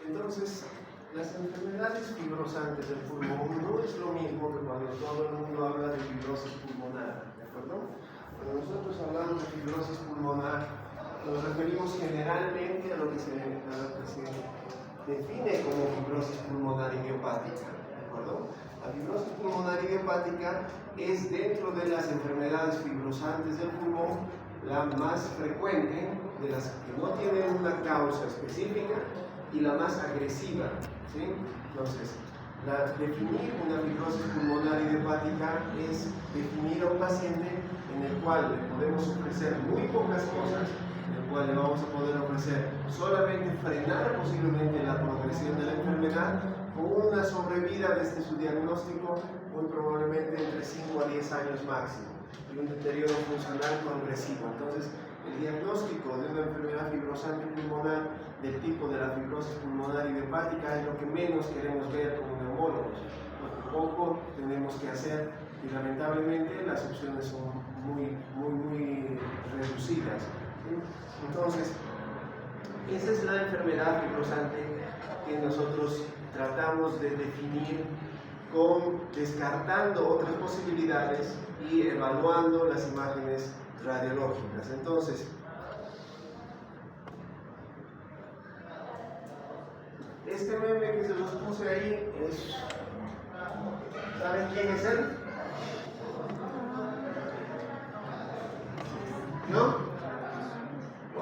Entonces, las enfermedades fibrosantes del pulmón no es lo mismo que cuando todo el mundo habla de fibrosis pulmonar, ¿de acuerdo? Cuando nosotros hablamos de fibrosis pulmonar, nos referimos generalmente a lo que se define como fibrosis pulmonar idiopática, ¿de acuerdo? La fibrosis pulmonar idiopática es, dentro de las enfermedades fibrosantes del pulmón, la más frecuente, de las que no tienen una causa específica y la más agresiva, ¿sí? Entonces, definir una fibrosis pulmonar idiopática es definir a un paciente en el cual le podemos ofrecer muy pocas cosas, en el cual le vamos a poder ofrecer solamente frenar posiblemente la progresión de la enfermedad, con una sobrevida desde su diagnóstico muy probablemente entre 5 a 10 años máximo, y un deterioro funcional progresivo. Entonces, el diagnóstico de una enfermedad fibrosante pulmonar del tipo de la fibrosis pulmonar idiopática es lo que menos queremos ver como neumólogos, lo que poco tenemos que hacer, y lamentablemente las opciones son muy reducidas, ¿sí? Entonces, esa es la enfermedad fibrosante que nosotros tratamos de definir descartando otras posibilidades y evaluando las imágenes radiológicas. Entonces, este meme que se los puse ahí es... ¿Saben quién es él? ¿No?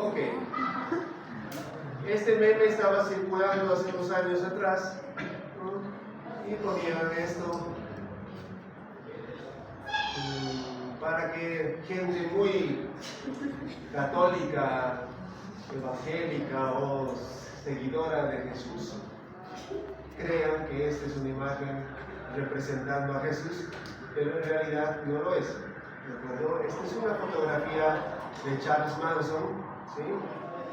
Ok. Este meme estaba circulando hace unos años atrás, ¿no? Y ponían esto para que gente muy católica, evangélica o seguidora de Jesús crean que esta es una imagen representando a Jesús, pero en realidad no lo es, ¿de acuerdo? Esta es una fotografía de Charles Manson, ¿sí?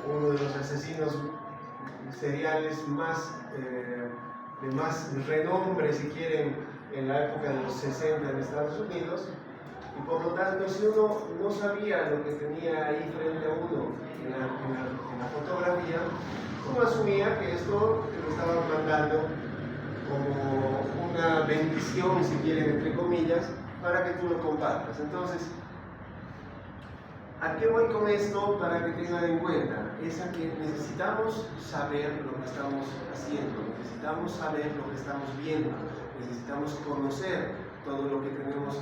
Uno de los asesinos seriales de más renombre, si quieren, en la época de los 60 en Estados Unidos. Y por lo tanto, si uno no sabía lo que tenía ahí frente a uno en la fotografía, uno asumía que esto te lo estaban mandando como una bendición, si quieren, entre comillas, para que tú lo compartas. Entonces, ¿a qué voy con esto para que tengan en cuenta? Es a que necesitamos saber lo que estamos haciendo, necesitamos saber lo que estamos viendo, necesitamos conocer todo lo que tenemos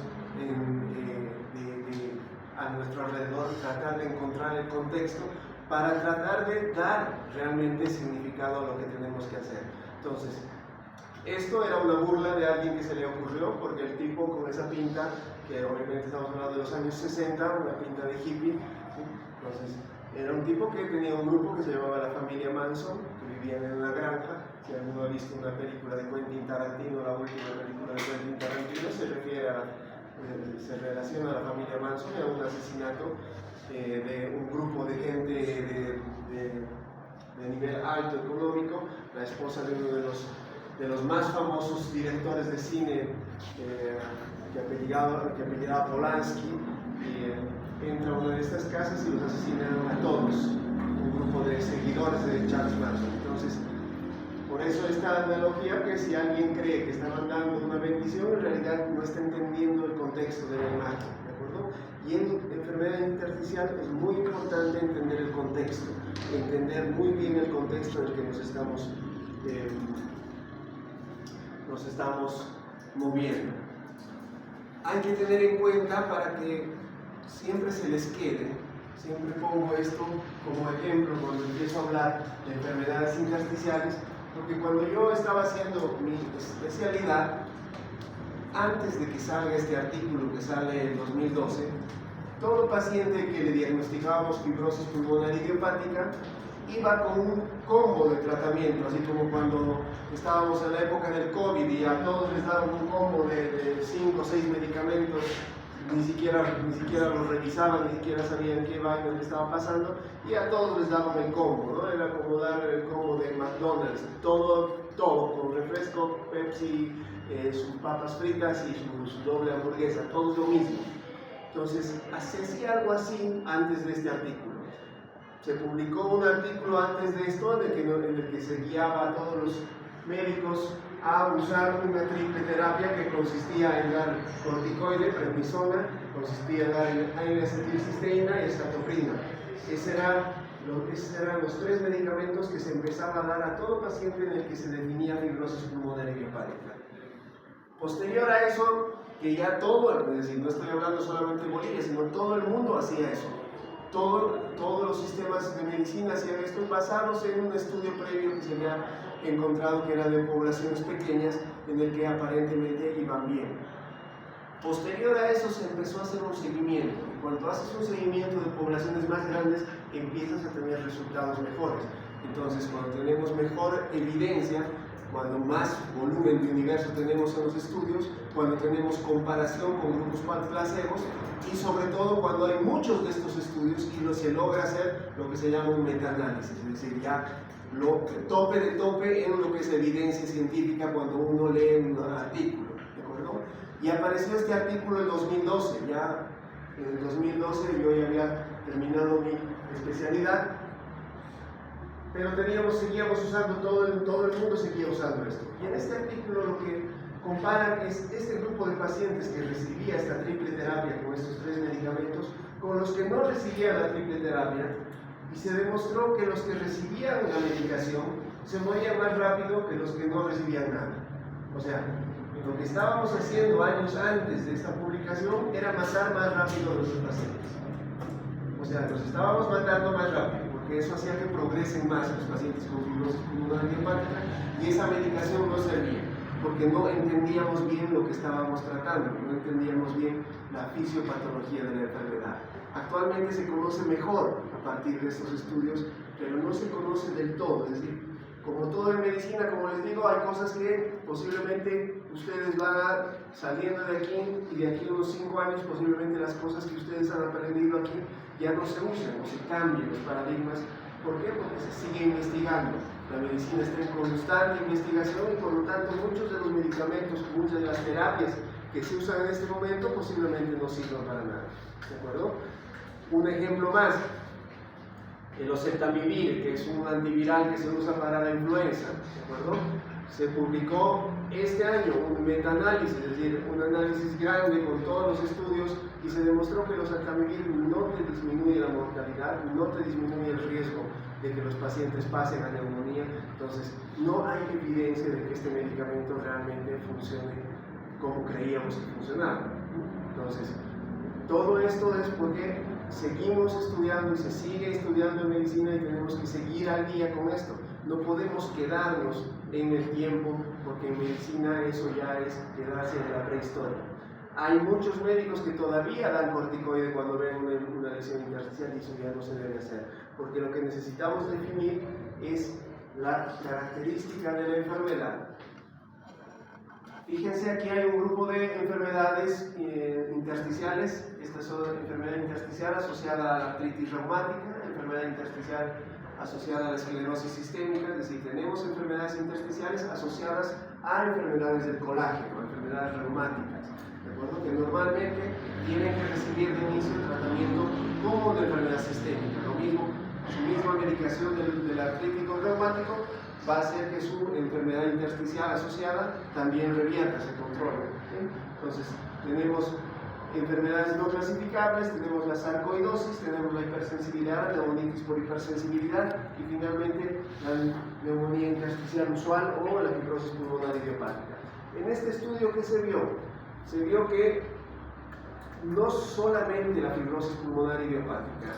a nuestro alrededor, tratar de encontrar el contexto para tratar de dar realmente significado a lo que tenemos que hacer. Entonces, esto era una burla de alguien que se le ocurrió, porque el tipo con esa pinta, que obviamente estamos hablando de los años 60, una pinta de hippie, ¿sí? Entonces, era un tipo que tenía un grupo que se llamaba la familia Manson, que vivían en una granja. Si alguno ha visto una película de Quentin Tarantino, la última película de Quentin Tarantino, se relaciona a la familia Manson, a un asesinato de un grupo de gente de nivel alto económico, la esposa de uno de los más famosos directores de cine que apellidaba Polanski, entra a una de estas casas y los asesinan a todos, un grupo de seguidores de Charles Manson. Entonces, por eso esta analogía, que si alguien cree que está mandando una bendición, en realidad no está entendiendo el contexto de la imagen, ¿de acuerdo? Y en enfermedad intersticial es muy importante entender el contexto, entender muy bien el contexto en el que nos estamos moviendo. Hay que tener en cuenta, para que siempre se les quede, siempre pongo esto como ejemplo cuando empiezo a hablar de enfermedades intersticiales, porque cuando yo estaba haciendo mi especialidad, antes de que salga este artículo que sale en 2012, todo paciente que le diagnosticábamos fibrosis pulmonar idiopática iba con un combo de tratamiento, así como cuando estábamos en la época del COVID y a todos les daban un combo de 5 o 6 medicamentos, ni siquiera los revisaban, ni siquiera sabían qué vaina les estaba pasando, y a todos les daban el combo, ¿no? Era como dar el combo de McDonald's, todo con refresco, Pepsi, sus papas fritas y su doble hamburguesa, todo lo mismo. Entonces, se hacía algo así antes de este artículo. Se publicó un artículo antes de esto en el que se guiaba a todos los médicos a usar una triple terapia que consistía en dar corticoide, prednisona, consistía en dar N-acetilcisteína y estadoprina. Esos eran los tres medicamentos que se empezaba a dar a todo paciente en el que se definía fibrosis pulmonar idiopática. Posterior a eso, que ya todo, es decir, no estoy hablando solamente de Bolivia, sino todo el mundo hacía eso. Todos los sistemas de medicina hacían esto basados en un estudio previo que se había encontrado que era de poblaciones pequeñas en el que aparentemente iban bien. Posterior a eso se empezó a hacer un seguimiento. Y cuando haces un seguimiento de poblaciones más grandes, empiezas a tener resultados mejores. Entonces, cuando tenemos mejor evidencia, cuando más volumen de universo tenemos en los estudios, cuando tenemos comparación con grupos placebos y sobre todo cuando hay muchos de estos estudios y se logra hacer lo que se llama un metaanálisis, es decir, ya tope de tope en lo que es evidencia científica cuando uno lee un artículo, ¿de acuerdo? Y apareció este artículo en 2012, ya en el 2012 yo ya había terminado mi especialidad, pero seguíamos usando, todo el mundo seguía usando esto. Y en este artículo lo que comparan es este grupo de pacientes que recibía esta triple terapia con estos tres medicamentos con los que no recibían la triple terapia, y se demostró que los que recibían la medicación se morían más rápido que los que no recibían nada. O sea, lo que estábamos haciendo años antes de esta publicación era matar más rápido a nuestros pacientes. O sea, los estábamos matando más rápido, porque eso hacía que progresen más los pacientes con fibrosis pulmonar idiopática, y esa medicación no servía, porque no entendíamos bien lo que estábamos tratando, no entendíamos bien la fisiopatología de la enfermedad. Actualmente se conoce mejor a partir de estos estudios, pero no se conoce del todo, es decir, como todo en medicina, como les digo, hay cosas que posiblemente ustedes van saliendo de aquí y de aquí a unos 5 años posiblemente las cosas que ustedes han aprendido aquí ya no se usan o se cambian los paradigmas. ¿Por qué? Porque se sigue investigando. La medicina está en constante investigación y por lo tanto muchos de los medicamentos, muchas de las terapias que se usan en este momento posiblemente no sirvan para nada. ¿De acuerdo? Un ejemplo más, el oseltamivir, que es un antiviral que se usa para la influenza, ¿de acuerdo? Se publicó este año un metaanálisis, es decir, un análisis grande con todos los estudios, y se demostró que el oseltamivir no te disminuye la mortalidad, no te disminuye el riesgo de que los pacientes pasen a neumonía. Entonces, no hay evidencia de que este medicamento realmente funcione como creíamos que funcionaba. Entonces, todo esto es porque seguimos estudiando y se sigue estudiando en medicina y tenemos que seguir al día con esto. No podemos quedarnos en el tiempo, porque en medicina eso ya es quedarse en la prehistoria. Hay muchos médicos que todavía dan corticoide cuando ven una lesión intersticial y eso ya no se debe hacer, porque lo que necesitamos definir es la característica de la enfermedad. Fíjense, aquí hay un grupo de enfermedades intersticiales. Esta es una enfermedad intersticial asociada a la artritis reumática, enfermedad intersticial asociada a la esclerosis sistémica, es decir, tenemos enfermedades intersticiales asociadas a enfermedades del colágeno, enfermedades reumáticas, ¿de acuerdo? Que normalmente tienen que recibir de inicio el tratamiento como de enfermedad sistémica. Lo mismo, su misma medicación del artrítico reumático va a hacer que su enfermedad intersticial asociada también revierta, se controle. ¿Sí? Entonces, tenemos enfermedades no clasificables, tenemos la sarcoidosis, tenemos la hipersensibilidad, la neumonitis por hipersensibilidad y finalmente la neumonía intersticial usual o la fibrosis pulmonar idiopática. En este estudio, ¿qué se vio? Se vio que no solamente la fibrosis pulmonar idiopática,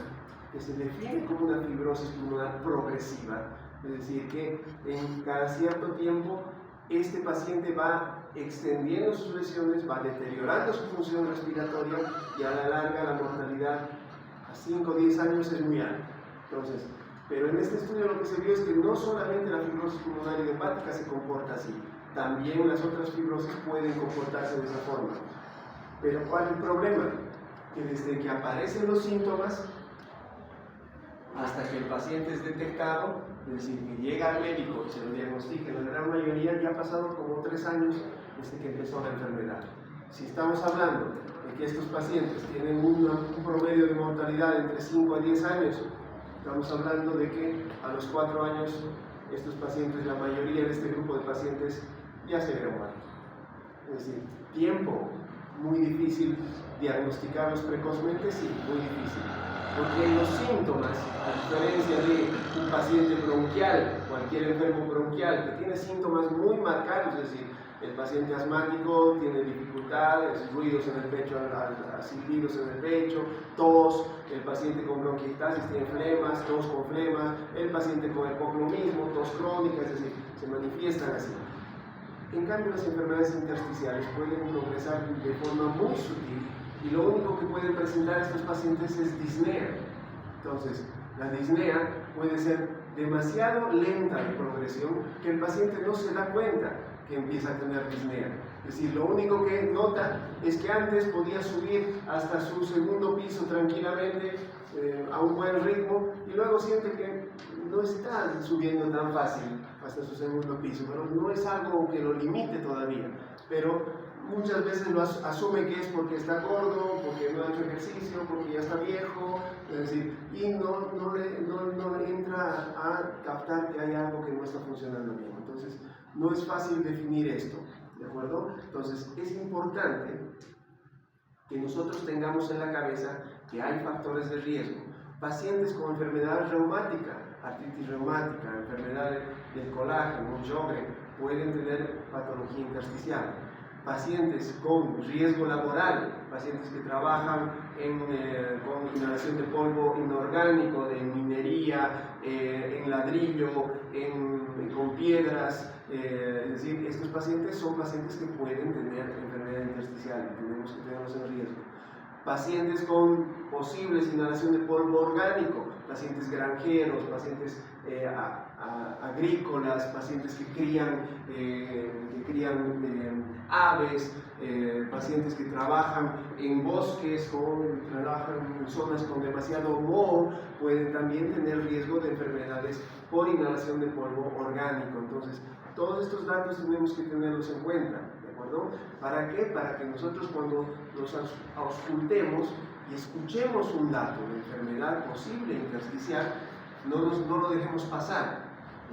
que se define como una fibrosis pulmonar progresiva, es decir, que en cada cierto tiempo este paciente va extendiendo sus lesiones, va deteriorando su función respiratoria y a la larga la mortalidad a 5 o 10 años es muy alta. Entonces, pero en este estudio lo que se vio es que no solamente la fibrosis pulmonar idiopática se comporta así, también las otras fibrosis pueden comportarse de esa forma. Pero ¿cuál es el problema? Que desde que aparecen los síntomas hasta que el paciente es detectado, es decir, que llega al médico y se lo diagnostica, en la gran mayoría ya ha pasado como 3 años desde que empezó la enfermedad. Si estamos hablando de que estos pacientes tienen un promedio de mortalidad entre 5 a 10 años, Estamos hablando de que a los 4 años estos pacientes, la mayoría de este grupo de pacientes ya se habían muerto. Es decir, tiempo muy difícil diagnosticarlos precozmente, sí, muy difícil. Porque los síntomas, a diferencia de un paciente bronquial, cualquier enfermo bronquial que tiene síntomas muy marcados, es decir, el paciente asmático tiene dificultades, ruidos en el pecho, silbidos en el pecho, tos, el paciente con bronquiectasis tiene flemas, tos con flemas, el paciente con EPOC lo mismo, tos crónica, es decir, se manifiestan así. En cambio, las enfermedades intersticiales pueden progresar de forma muy sutil y lo único que pueden presentar estos pacientes es disnea. Entonces, la disnea puede ser demasiado lenta de progresión que el paciente no se da cuenta que empieza a tener disnea. Es decir, lo único que nota es que antes podía subir hasta su segundo piso tranquilamente a un buen ritmo y luego siente que no está subiendo tan fácil hasta su segundo piso, pero no es algo que lo limite todavía, pero muchas veces lo asume que es porque está gordo, porque no ha hecho ejercicio, porque ya está viejo, es decir, y no le entra a captar que hay algo que no está funcionando bien. Entonces, no es fácil definir esto, ¿de acuerdo? Entonces, es importante que nosotros tengamos en la cabeza que hay factores de riesgo. Pacientes con enfermedad reumática, artritis reumática, enfermedad del colágeno, Sjögren, pueden tener patología intersticial. Pacientes con riesgo laboral, pacientes que trabajan con inhalación de polvo inorgánico, de minería, en ladrillo, con piedras, es decir, estos pacientes son pacientes que pueden tener enfermedad intersticial y tenemos que tenerlos en riesgo. Pacientes con posibles inhalación de polvo orgánico, pacientes granjeros, pacientes agrícolas, pacientes que crían aves, pacientes que trabajan en bosques, trabajan en zonas con demasiado moho, pueden también tener riesgo de enfermedades por inhalación de polvo orgánico. Entonces, todos estos datos tenemos que tenerlos en cuenta, ¿de acuerdo? ¿Para qué? Para que nosotros cuando nos auscultemos y escuchemos un dato de enfermedad posible intersticial, no lo dejemos pasar,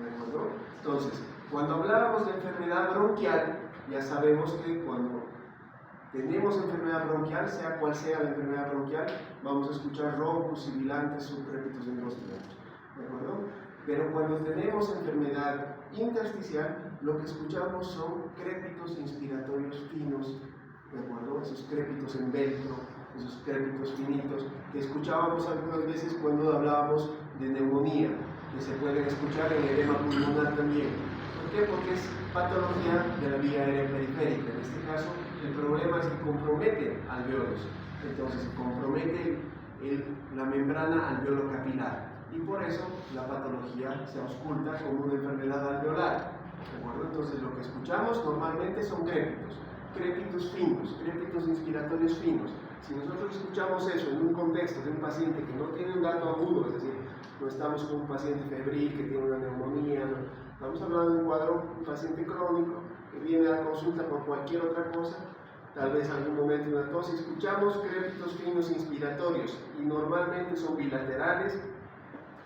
¿de acuerdo? Entonces, cuando hablábamos de enfermedad bronquial, ya sabemos que cuando tenemos enfermedad bronquial, sea cual sea la enfermedad bronquial, vamos a escuchar roncos, sibilantes, subcrépitos endógenos, ¿de acuerdo? Pero cuando tenemos enfermedad intersticial, lo que escuchamos son crépitos inspiratorios finos, ¿de acuerdo? Esos crépitos en velcro, esos crépitos finitos, que escuchábamos algunas veces cuando hablábamos de neumonía, que se pueden escuchar en edema pulmonar también. ¿Por qué? Porque es patología de la vía aérea periférica. En este caso, el problema es que compromete alveolos, entonces compromete la membrana alveolo-capilar. Y por eso la patología se ausculta como una enfermedad alveolar, ¿de acuerdo? Entonces lo que escuchamos normalmente son crépitos finos, crépitos inspiratorios finos. Si nosotros escuchamos eso en un contexto de un paciente que no tiene un dato agudo, es decir, no estamos con un paciente febril que tiene una neumonía, no, estamos hablando de un cuadro, un paciente crónico que viene a la consulta por cualquier otra cosa, tal vez en algún momento una tos, escuchamos crépitos finos inspiratorios y normalmente son bilaterales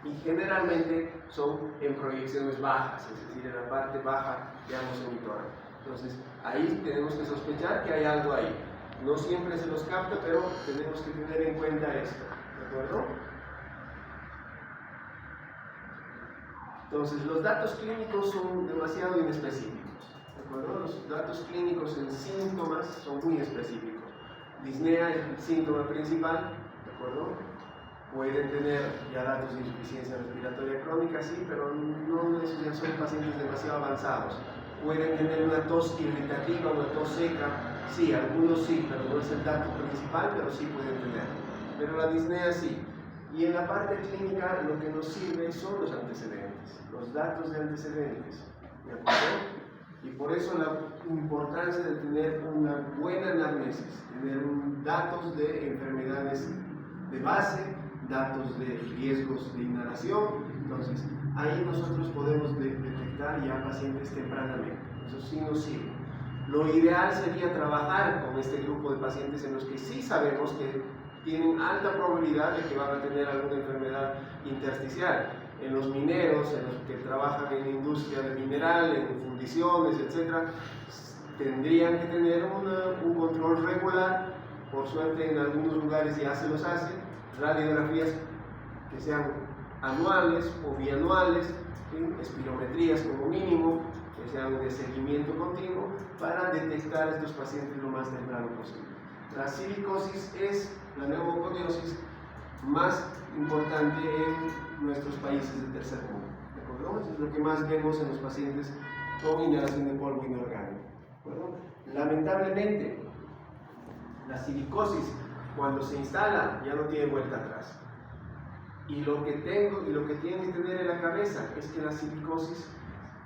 y generalmente son en proyecciones bajas, es decir, en la parte baja de ambos emitores. Entonces, ahí tenemos que sospechar que hay algo ahí. No siempre se los capta, pero tenemos que tener en cuenta esto, ¿de acuerdo? Entonces, los datos clínicos son demasiado inespecíficos, ¿de acuerdo? Los datos clínicos en síntomas son muy específicos. Disnea es el síntoma principal, ¿de acuerdo? Pueden tener ya datos de insuficiencia respiratoria crónica, sí, pero no ya son pacientes demasiado avanzados. Pueden tener una tos irritativa, una tos seca, sí, algunos sí, pero no es el dato principal, pero sí pueden tener. Pero la disnea sí. Y en la parte clínica lo que nos sirve son los antecedentes, los datos de antecedentes, ¿de acuerdo? Y por eso la importancia de tener una buena anamnesis, tener datos de enfermedades de base, datos de riesgos de inhalación. Entonces, ahí nosotros podemos detectar ya pacientes tempranamente. Eso sí nos sirve. Lo ideal sería trabajar con este grupo de pacientes en los que sí sabemos que tienen alta probabilidad de que van a tener alguna enfermedad intersticial. En los mineros, en los que trabajan en la industria de mineral, en fundiciones, etc., tendrían que tener un control regular. Por suerte en algunos lugares ya se los hace, radiografías que sean anuales o bianuales, ¿sí? Espirometrías como mínimo, que sean de seguimiento continuo para detectar a estos pacientes lo más temprano posible. La silicosis es la neumoconiosis más importante en nuestros países del tercer mundo. ¿De acuerdo? Eso es lo que más vemos en los pacientes con inhalación de polvo inorgánico. ¿De acuerdo? Lamentablemente, la silicosis, cuando se instala, ya no tiene vuelta atrás. Y lo que tienen que tener en la cabeza es que la silicosis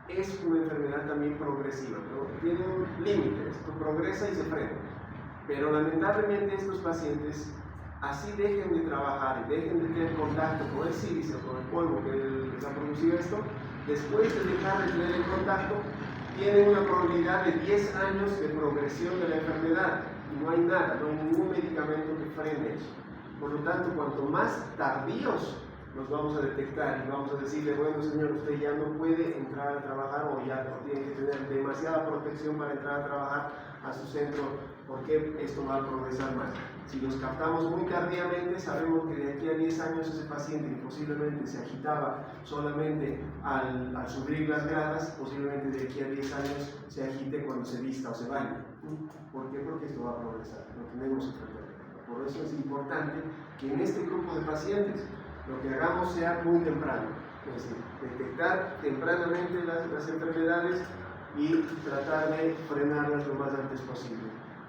es una enfermedad también progresiva, ¿no? Tiene un límite, esto progresa y se frena. Pero lamentablemente estos pacientes, así dejen de trabajar y dejen de tener contacto con el sílice o con el polvo que les ha producido esto, después de dejar de tener el contacto, tienen una probabilidad de 10 años de progresión de la enfermedad. Y no hay nada, no hay ningún medicamento que frene eso. Por lo tanto, cuanto más tardíos los vamos a detectar y vamos a decirle, bueno señor, usted ya no puede entrar a trabajar o ya tiene que tener demasiada protección para entrar a trabajar a su centro, porque esto va a progresar más. Si los captamos muy tardíamente, sabemos que de aquí a 10 años ese paciente que posiblemente se agitaba solamente al subir las gradas, posiblemente de aquí a 10 años se agite cuando se vista o se baña. ¿Por qué? Porque esto va a progresar, lo tenemos que tratar. Por eso es importante que en este grupo de pacientes lo que hagamos sea muy temprano, es decir, detectar tempranamente las enfermedades y tratar de frenarlas lo más antes posible.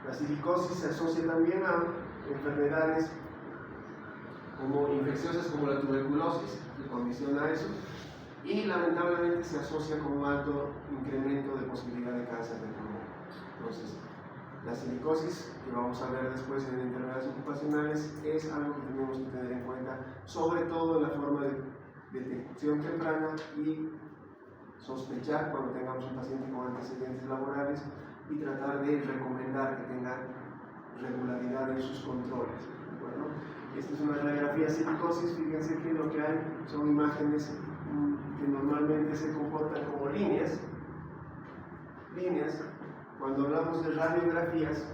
La silicosis se asocia también a enfermedades como infecciosas como la tuberculosis, que condiciona eso, y lamentablemente se asocia con un alto incremento de posibilidad de cáncer de pulmón. Entonces, la silicosis, que vamos a ver después en enfermedades ocupacionales, es algo que tenemos que tener en cuenta, sobre todo en la forma de detección temprana y sospechar cuando tengamos un paciente con antecedentes laborales y tratar de recomendar que tenga regularidad en sus controles. Bueno, esta es una radiografía de silicosis. Fíjense que lo que hay son imágenes que normalmente se comportan como líneas. Cuando hablamos de radiografías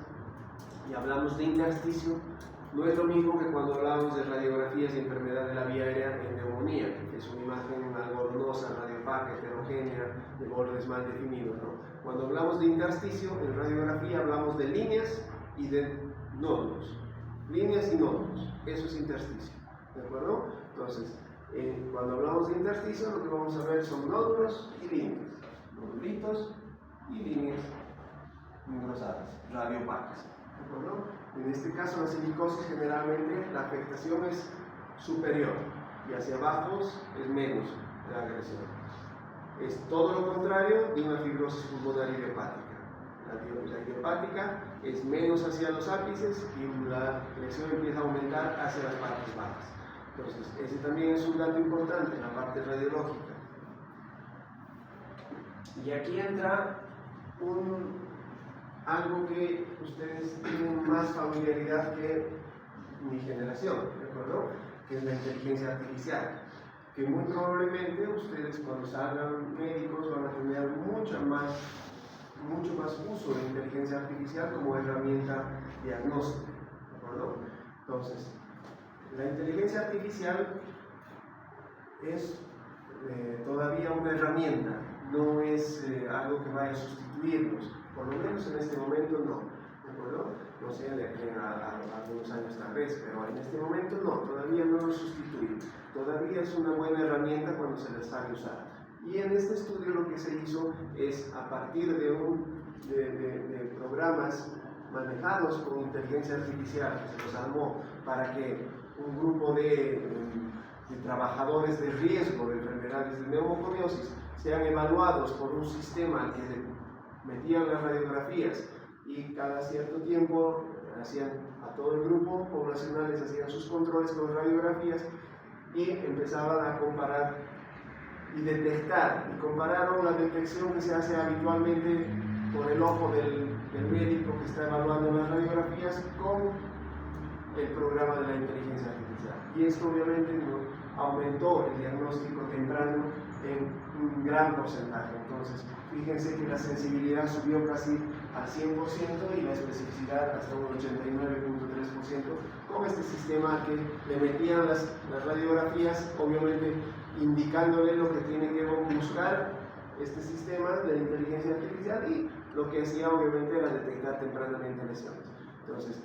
y hablamos de intersticio, no es lo mismo que cuando hablamos de radiografías de enfermedad de la vía aérea en neumonía, que es una imagen algodonosa, radiopaca, heterogénea, de bordes mal definidos, ¿no? Cuando hablamos de intersticio, en radiografía hablamos de líneas y de nódulos. Líneas y nódulos, eso es intersticio, ¿de acuerdo? Entonces, cuando hablamos de intersticio, lo que vamos a ver son nódulos y líneas, nodulitos y líneas engrosadas, radiopacas, ¿de acuerdo? En este caso, la silicosis, generalmente la afectación es superior y hacia abajo es menos la agresión. Es todo lo contrario de una fibrosis pulmonar idiopática. La idiopática es menos hacia los ápices y la lesión empieza a aumentar hacia las partes bajas. Entonces, ese también es un dato importante en la parte radiológica. Y aquí entra algo que ustedes tienen más familiaridad que mi generación, ¿de acuerdo? Que es la inteligencia artificial, que muy probablemente ustedes cuando salgan médicos van a tener mucho más uso de inteligencia artificial como herramienta diagnóstica, ¿de acuerdo? Entonces, la inteligencia artificial es todavía una herramienta, no es algo que vaya a sustituirnos, por lo menos en este momento no, ¿de acuerdo? No sé, de aquí a algunos años tal vez, pero en este momento no, todavía no lo sustituye, todavía es una buena herramienta cuando se la sabe usar. Y en este estudio lo que se hizo es, a partir de programas manejados con inteligencia artificial, que se los armó para que un grupo de trabajadores de riesgo de enfermedades de neumoconiosis sean evaluados por un sistema que metían las radiografías y cada cierto tiempo a todo el grupo poblacional les hacían sus controles con radiografías y empezaban a comparar y detectar, y compararon la detección que se hace habitualmente por el ojo del médico que está evaluando las radiografías con el programa de la inteligencia artificial. Y esto obviamente aumentó el diagnóstico temprano en un gran porcentaje. Entonces, fíjense que la sensibilidad subió casi al 100% y la especificidad hasta un 89.3% con este sistema que le metían las radiografías, obviamente indicándole lo que tiene que buscar este sistema de inteligencia artificial, y lo que hacía obviamente era detectar tempranamente lesiones. Entonces,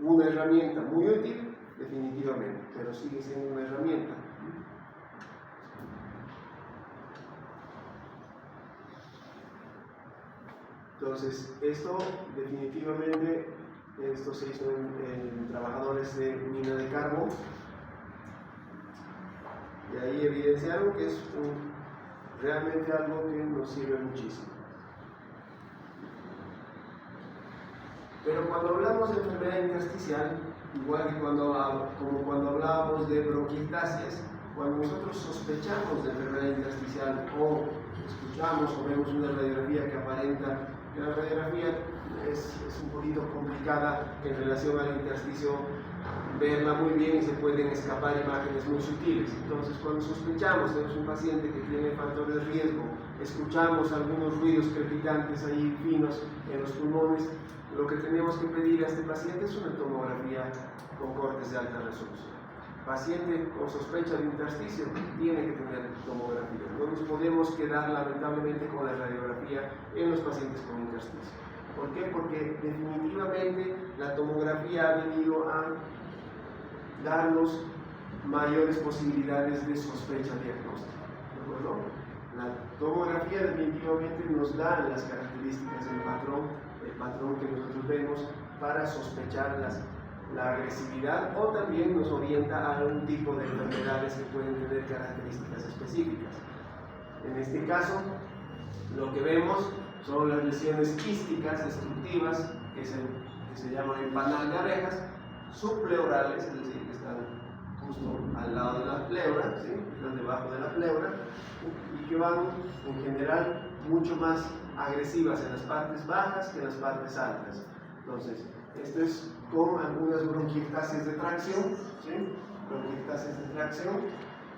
una herramienta muy útil, definitivamente, pero sigue siendo una herramienta. Entonces, esto definitivamente, esto se hizo en trabajadores de mina de carbón, y ahí evidenciaron que es realmente algo que nos sirve muchísimo. Pero cuando hablamos de enfermedad intersticial, igual que como cuando hablábamos de bronquiectasias, cuando nosotros sospechamos de enfermedad intersticial o escuchamos o vemos una radiografía que aparenta que la radiografía es un poquito complicada en relación al intersticio, verla muy bien y se pueden escapar imágenes muy sutiles. Entonces, cuando sospechamos, tenemos un paciente que tiene factores de riesgo, escuchamos algunos ruidos crepitantes ahí finos en los pulmones, lo que tenemos que pedir a este paciente es una tomografía con cortes de alta resolución. Paciente con sospecha de intersticio tiene que tener tomografía. No nos podemos quedar lamentablemente con la radiografía en los pacientes con intersticio. ¿Por qué? Porque definitivamente la tomografía ha venido a darnos mayores posibilidades de sospecha diagnóstica. ¿De acuerdo? La tomografía definitivamente nos da las características del patrón que nosotros vemos para sospechar la agresividad, o también nos orienta a un tipo de enfermedades que pueden tener características específicas. En este caso, lo que vemos son las lesiones quísticas destructivas, que se llaman empanal de abejas, subpleurales, es decir, que están justo al lado de la pleura, ¿sí? Están debajo de la pleura, y que van en general mucho más agresivas en las partes bajas que en las partes altas. Entonces, esto es con algunas bronquiectasias de tracción, ¿sí? Bronquiectasias de tracción,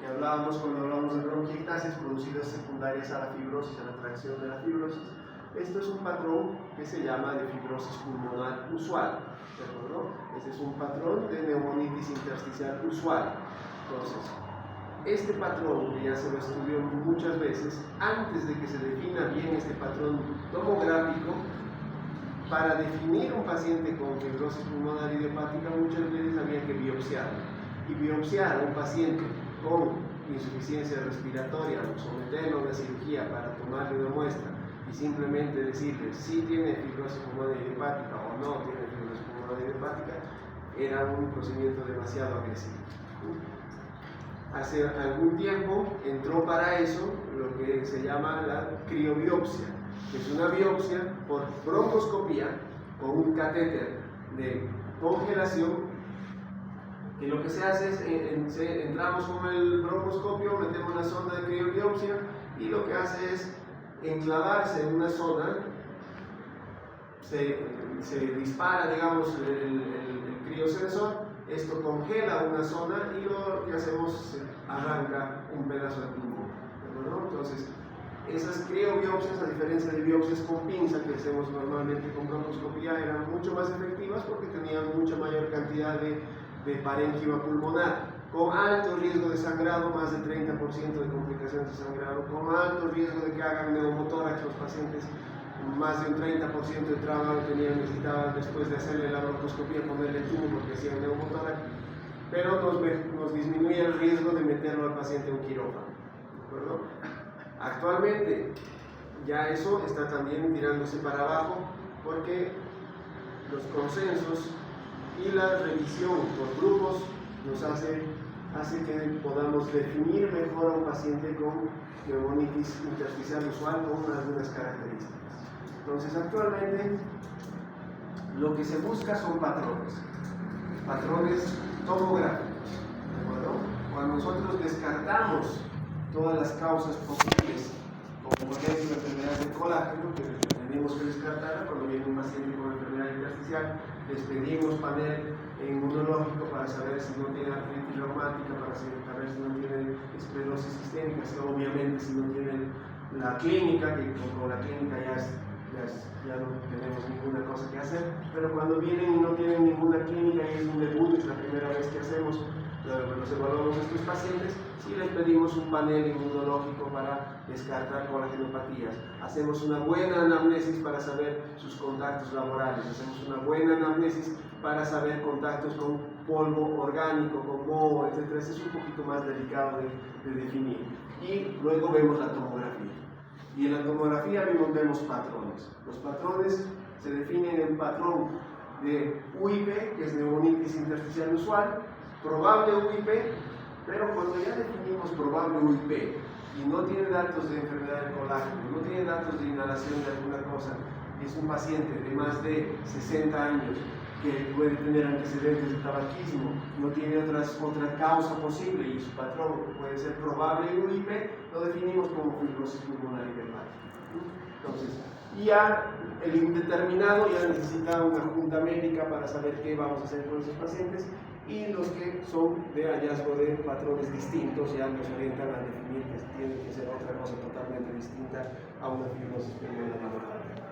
que hablábamos cuando hablamos de bronquiectasias producidas secundarias a la fibrosis, a la tracción de la fibrosis. Esto es un patrón que se llama de fibrosis pulmonar usual, ¿de acuerdo? Este es un patrón de neumonitis intersticial usual. Entonces, este patrón, que ya se lo estudió muchas veces, antes de que se defina bien este patrón tomográfico, para definir un paciente con fibrosis pulmonar idiopática, muchas veces había que biopsiarlo. Y biopsiar a un paciente con insuficiencia respiratoria, o someterlo a una cirugía para tomarle una muestra y simplemente decirle si tiene fibrosis pulmonar idiopática o no tiene fibrosis pulmonar idiopática, era un procedimiento demasiado agresivo. Hace algún tiempo entró para eso lo que se llama la criobiopsia, que es una biopsia por broncoscopía con un catéter de congelación, que lo que se hace es, entramos con el broncoscopio, metemos la sonda de criobiopsia y lo que hace es enclavarse en una zona, se dispara, digamos, el criosensor, esto congela una zona y lo que hacemos es arranca un pedazo de pulmón, ¿no? Entonces, esas criobiopsias, a diferencia de biopsias con pinza que hacemos normalmente con broncoscopía, eran mucho más efectivas porque tenían mucha mayor cantidad de parénquima pulmonar, con alto riesgo de sangrado, más del 30% de complicaciones de sangrado, con alto riesgo de que hagan neumotórax los pacientes, más de un 30% de trauma necesitaban después de hacerle la broncoscopía ponerle tubo porque hacían neumotórax, pero nos disminuye el riesgo de meterlo al paciente en un quirófano, ¿de acuerdo? Actualmente ya eso está también tirándose para abajo porque los consensos y la revisión por grupos nos hace que podamos definir mejor a un paciente con neumonitis intersticial usual con algunas características. Entonces, actualmente lo que se busca son patrones tomográficos, ¿de acuerdo? Cuando nosotros descartamos todas las causas posibles, como por ejemplo enfermedades de colágeno, que tenemos que descartarla cuando viene un paciente con enfermedad intersticial, les pedimos panel inmunológico para saber si no tiene artritis reumática, para saber si no tiene esclerosis sistémica, obviamente si no tiene la clínica, que con la clínica ya no tenemos ninguna cosa que hacer, pero cuando vienen y no tienen ninguna clínica y es un debut, es la primera vez que hacemos, los evaluamos a estos pacientes, sí les pedimos un panel inmunológico para descartar colagenopatías. Hacemos una buena anamnesis para saber sus contactos laborales, hacemos una buena anamnesis para saber contactos con polvo orgánico, con moho, etc. Eso es un poquito más delicado de definir. Y luego vemos la tomografía. Y en la tomografía vemos patrones. Los patrones se definen en patrón de UIP, que es neumonitis intersticial usual, probable UIP, pero cuando ya definimos probable UIP y no tiene datos de enfermedad del colágeno, no tiene datos de inhalación de alguna cosa, es un paciente de más de 60 años que puede tener antecedentes de tabaquismo, no tiene otra causa posible y su patrón puede ser probable UIP, lo definimos como fibrosis pulmonar idiopática. Entonces, ya el indeterminado ya necesita una junta médica para saber qué vamos a hacer con esos pacientes, y los que son de hallazgo de patrones distintos ya nos orientan a definir que tiene que ser otra cosa totalmente distinta a una fibrosis pulmonar idiopática.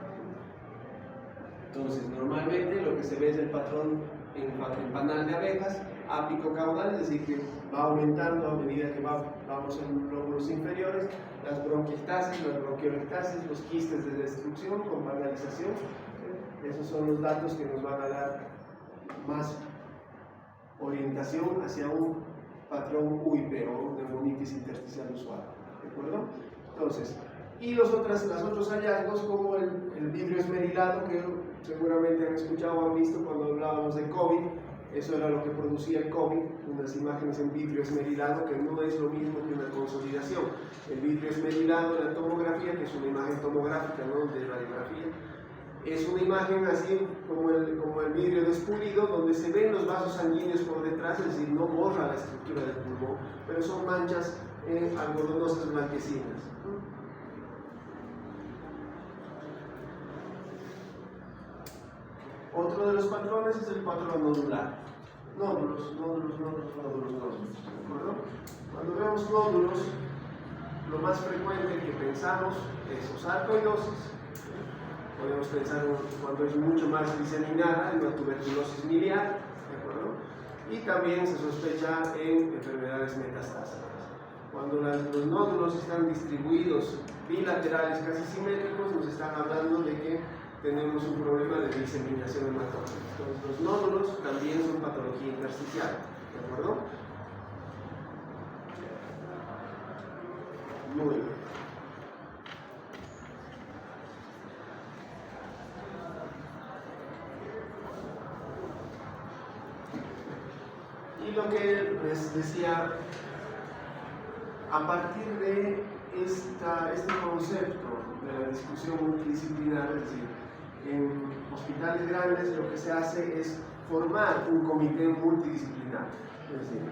Entonces, normalmente lo que se ve es el patrón en panal de abejas, apicocaudal, es decir, que va aumentando a medida que vamos en lóbulos inferiores, las bronquiectasis, las bronquiolectasis, los quistes de destrucción con panalización. Esos son los datos que nos van a dar más orientación hacia un patrón UIP o neumonitis intersticial usual. ¿De acuerdo? Entonces, y los otros hallazgos como el vidrio esmerilado, que seguramente han escuchado o han visto cuando hablábamos de COVID. Eso era lo que producía el COVID, unas imágenes en vidrio esmerilado, que no es lo mismo que una consolidación. El vidrio esmerilado en la tomografía, que es una imagen tomográfica, no de radiografía, es una imagen así como el vidrio despulido, donde se ven los vasos sanguíneos por detrás, es decir, no borra la estructura del pulmón, pero son manchas algodonosas blanquecinas. Otro de los patrones es el patrón nodular. Nódulos. ¿De acuerdo? Cuando vemos nódulos, lo más frecuente que pensamos es sarcoidosis. Podemos pensar cuando es mucho más diseminada en una tuberculosis miliar, ¿de acuerdo? Y también se sospecha en enfermedades metastásicas. Cuando los nódulos están distribuidos bilaterales casi simétricos, nos están hablando de que tenemos un problema de diseminación hematógena. Entonces, los nódulos también son patología intersticial, ¿de acuerdo? Muy bien. Y lo que les decía, a partir de este concepto de la discusión multidisciplinar, es decir, en hospitales grandes lo que se hace es formar un comité multidisciplinar, es decir,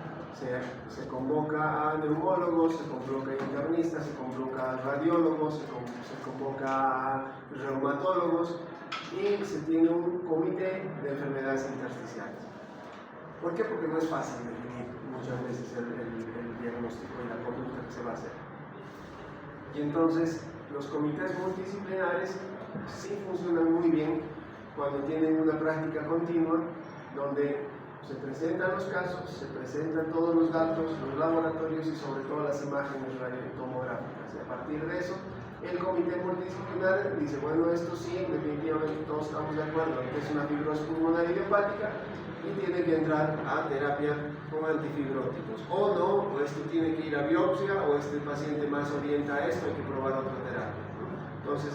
se convoca a neumólogos, se convoca a internistas, se convoca a radiólogos, se convoca a reumatólogos y se tiene un comité de enfermedades intersticiales. ¿Por qué? Porque no es fácil definir muchas veces el diagnóstico y la conducta que se va a hacer. Y entonces los comités multidisciplinares sí funcionan muy bien cuando tienen una práctica continua donde se presentan los casos, se presentan todos los datos, los laboratorios y sobre todo las imágenes radiotomográficas. Y a partir de eso, el comité multidisciplinar dice, bueno, esto sí, definitivamente todos estamos de acuerdo, que es una fibrosis pulmonar idiopática y tiene que entrar a terapia con antifibróticos. O no, o esto tiene que ir a biopsia, o este paciente más orienta a esto, hay que probar otra terapia. Entonces,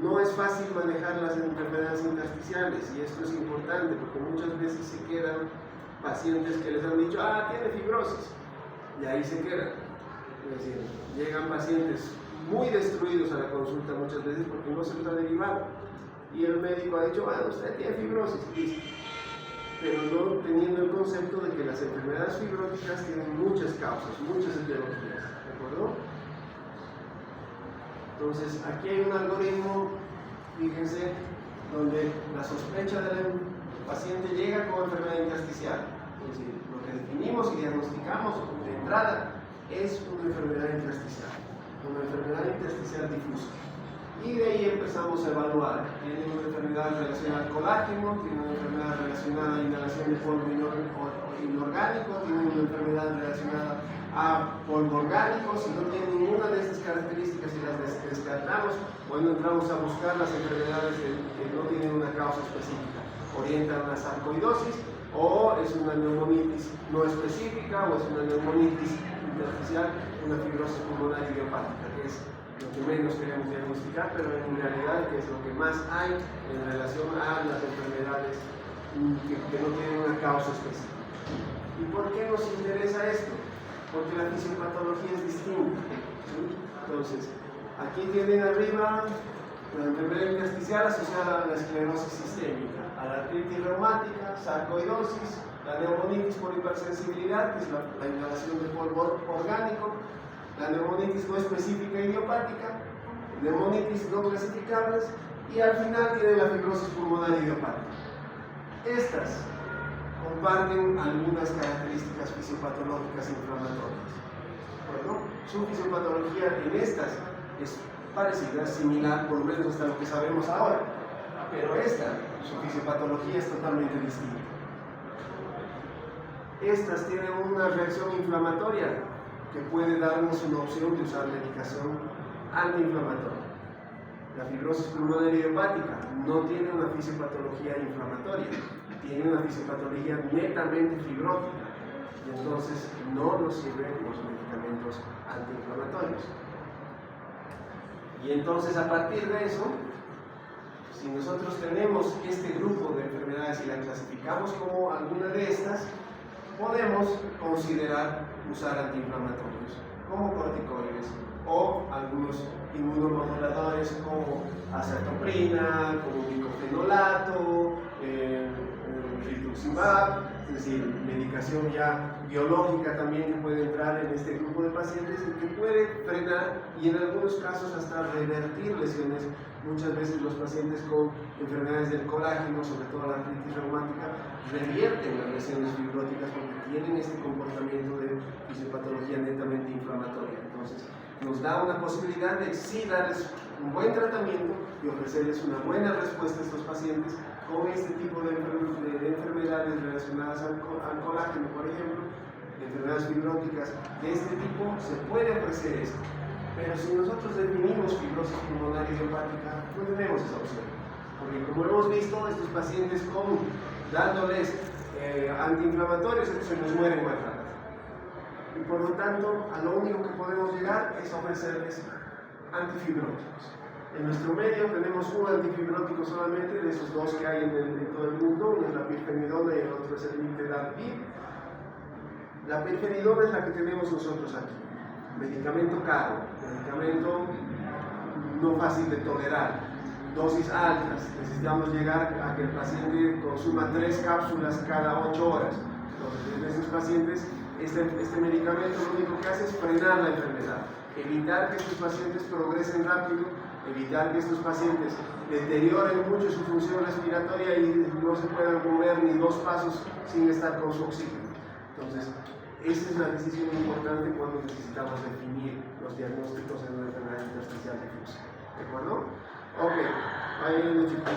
no es fácil manejar las enfermedades intersticiales y esto es importante porque muchas veces se quedan pacientes que les han dicho, tiene fibrosis, y ahí se quedan. Es decir, llegan pacientes muy destruidos a la consulta muchas veces porque no se los ha derivado y el médico ha dicho, usted tiene fibrosis, pero no teniendo el concepto de que las enfermedades fibróticas tienen muchas causas, muchas etiologías, ¿de acuerdo? Entonces, aquí hay un algoritmo, fíjense, donde la sospecha de El paciente llega con enfermedad intersticial. Es decir, lo que definimos y diagnosticamos de entrada es una enfermedad intersticial difusa. Y de ahí empezamos a evaluar. Tiene una enfermedad relacionada al colágeno, tiene una enfermedad relacionada a inhalación de polvo inorgánico, tiene una enfermedad relacionada a polvo orgánico. Si no tiene ninguna de estas características y las descartamos, bueno, entramos a buscar las enfermedades que no tienen una causa específica. Orientan a una sarcoidosis, o es una neumonitis no específica, o es una neumonitis intersticial, una fibrosis pulmonar idiopática, que es lo que menos queremos diagnosticar, pero en realidad que es lo que más hay en relación a las enfermedades que no tienen una causa específica. ¿Y por qué nos interesa esto? Porque la fisiopatología es distinta. ¿Sí? Entonces, aquí tienen arriba la enfermedad intersticial asociada a la esclerosis sistémica, a la artritis reumática, sarcoidosis, la neumonitis por hipersensibilidad, que es la inhalación de polvo orgánico, la neumonitis no específica idiopática, neumonitis no clasificables, y al final tiene la fibrosis pulmonar idiopática. Estas comparten algunas características fisiopatológicas inflamatorias. Bueno, su fisiopatología en estas es parecida, similar, por lo menos hasta lo que sabemos ahora, pero su fisiopatología es totalmente distinta. Estas tienen una reacción inflamatoria que puede darnos una opción de usar medicación antiinflamatoria. La fibrosis pulmonar idiopática no tiene una fisiopatología inflamatoria, tiene una fisiopatología netamente fibrótica, y entonces no nos sirven los medicamentos antiinflamatorios. Y entonces, a partir de eso, si nosotros tenemos este grupo de enfermedades y las clasificamos como alguna de estas, podemos considerar usar antiinflamatorios como corticoides o algunos inmunomoduladores como acetoprina, como diclofenolato, rituximab, es decir, medicación ya biológica también que puede entrar en este grupo de pacientes y que puede frenar y en algunos casos hasta revertir lesiones. Muchas veces los pacientes con enfermedades del colágeno, sobre todo la artritis reumática, revierten las lesiones fibróticas porque tienen este comportamiento de fisiopatología netamente inflamatoria. Entonces, nos da una posibilidad de sí darles un buen tratamiento y ofrecerles una buena respuesta a estos pacientes con este tipo de enfermedades relacionadas al colágeno, por ejemplo, enfermedades fibróticas de este tipo, se puede ofrecer esto. Pero si nosotros definimos fibrosis pulmonar idiopática, no tenemos esa opción. Porque como hemos visto, estos pacientes dándoles antiinflamatorios, se nos mueren más rápido. Y por lo tanto, a lo único que podemos llegar es ofrecerles antifibróticos. En nuestro medio tenemos un antifibrótico solamente de esos dos que hay en todo el mundo, uno es la pirfenidona y el otro es el Mintedapib. La pirfenidona es la que tenemos nosotros aquí. Medicamento caro, medicamento no fácil de tolerar, dosis altas, necesitamos llegar a que el paciente consuma 3 cápsulas cada 8 horas. Entonces, en esos pacientes, este medicamento lo único que hace es frenar la enfermedad, evitar que estos pacientes progresen rápido, evitar que estos pacientes deterioren mucho su función respiratoria y no se puedan mover ni 2 pasos sin estar con su oxígeno. Entonces, esa es la decisión importante cuando necesitamos definir los diagnósticos en una enfermedad intersticial difusa. ¿De acuerdo? Ok, ahí lo chicos.